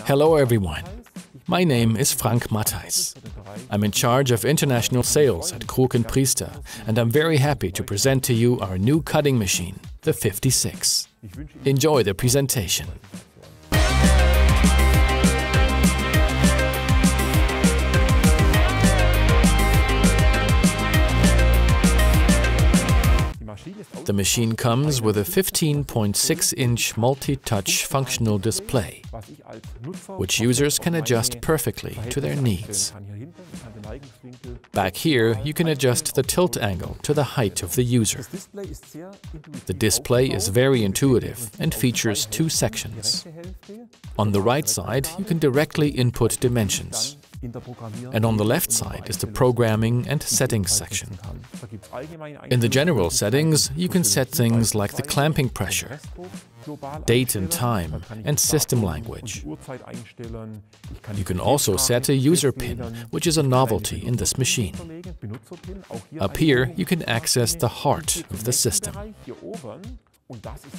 Hello everyone, my name is Frank Matthijs. I'm in charge of international sales at Krug & Priester, and I'm very happy to present to you our new cutting machine, the 56. Enjoy the presentation. The machine comes with a 15.6-inch multi-touch functional display, which users can adjust perfectly to their needs. Back here, you can adjust the tilt angle to the height of the user. The display is very intuitive and features two sections. On the right side, you can directly input dimensions. And on the left side is the programming and settings section. In the general settings, you can set things like the clamping pressure, date and time, and system language. You can also set a user pin, which is a novelty in this machine. Up here, you can access the heart of the system.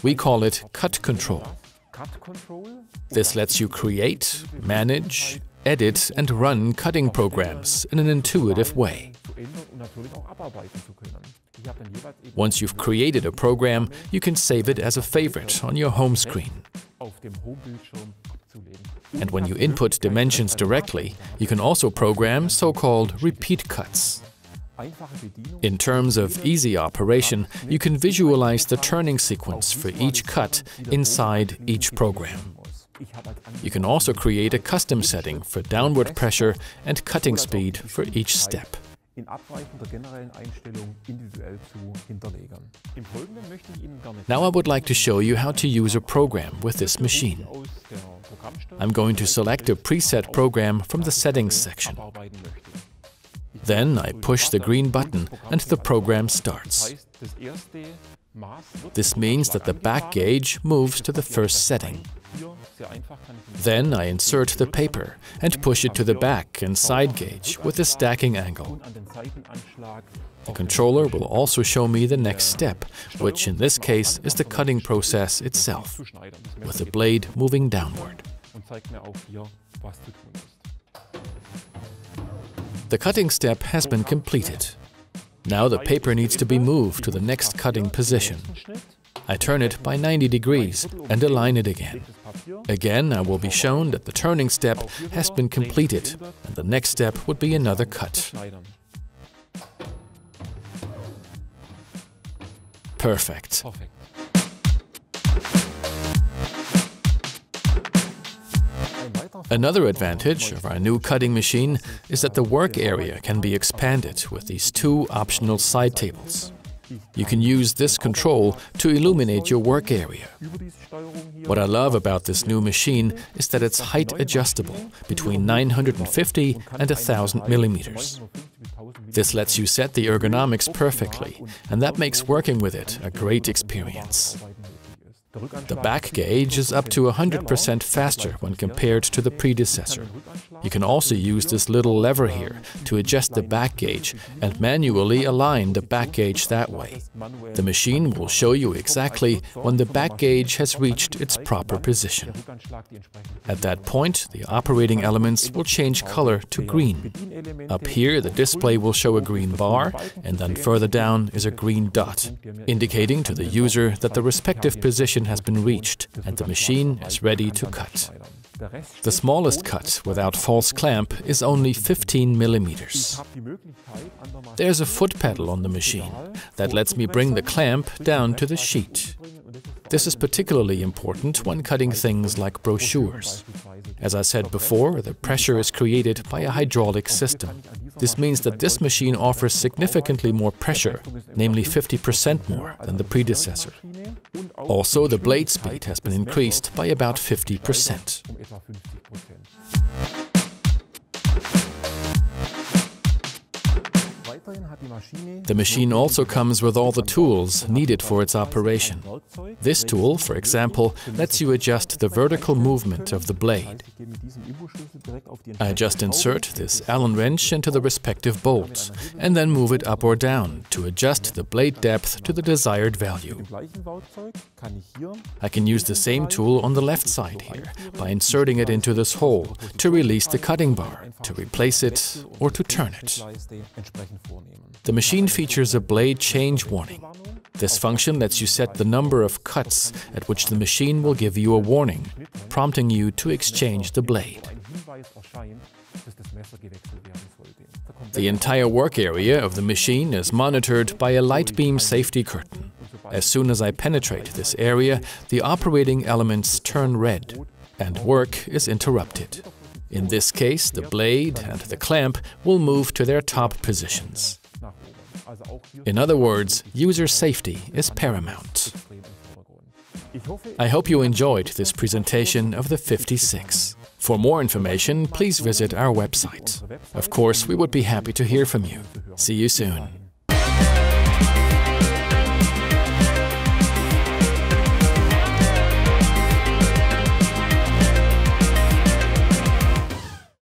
We call it cut control. This lets you create, manage, edit and run cutting programs in an intuitive way. Once you've created a program, you can save it as a favorite on your home screen. And when you input dimensions directly, you can also program so-called repeat cuts. In terms of easy operation, you can visualize the turning sequence for each cut inside each program. You can also create a custom setting for downward pressure and cutting speed for each step. Now I would like to show you how to use a program with this machine. I'm going to select a preset program from the settings section. Then I push the green button and the program starts. This means that the back gauge moves to the first setting. Then I insert the paper and push it to the back and side gauge with a stacking angle. The controller will also show me the next step, which in this case is the cutting process itself, with the blade moving downward. The cutting step has been completed. Now the paper needs to be moved to the next cutting position. I turn it by 90 degrees and align it again. Again, I will be shown that the turning step has been completed, and the next step would be another cut. Perfect. Another advantage of our new cutting machine is that the work area can be expanded with these two optional side tables. You can use this control to illuminate your work area. What I love about this new machine is that it's height adjustable between 950 and 1000 millimeters. This lets you set the ergonomics perfectly, and that makes working with it a great experience. The back gauge is up to 100% faster when compared to the predecessor. You can also use this little lever here to adjust the back gauge and manually align the back gauge that way. The machine will show you exactly when the back gauge has reached its proper position. At that point, the operating elements will change color to green. Up here, the display will show a green bar, and then further down is a green dot, indicating to the user that the respective position has been reached and the machine is ready to cut. The smallest cut without false clamp is only 15 millimeters. There's a foot pedal on the machine that lets me bring the clamp down to the sheet. This is particularly important when cutting things like brochures. As I said before, the pressure is created by a hydraulic system. This means that this machine offers significantly more pressure, namely 50% more than the predecessor. Also, the blade speed has been increased by about 50%. The machine also comes with all the tools needed for its operation. This tool, for example, lets you adjust the vertical movement of the blade. I just insert this Allen wrench into the respective bolts and then move it up or down to adjust the blade depth to the desired value. I can use the same tool on the left side here by inserting it into this hole to release the cutting bar, to replace it or to turn it. The machine features a blade change warning. This function lets you set the number of cuts at which the machine will give you a warning, prompting you to exchange the blade. The entire work area of the machine is monitored by a light beam safety curtain. As soon as I penetrate this area, the operating elements turn red, and work is interrupted. In this case, the blade and the clamp will move to their top positions. In other words, user safety is paramount. I hope you enjoyed this presentation of the 56. For more information, please visit our website. Of course, we would be happy to hear from you. See you soon.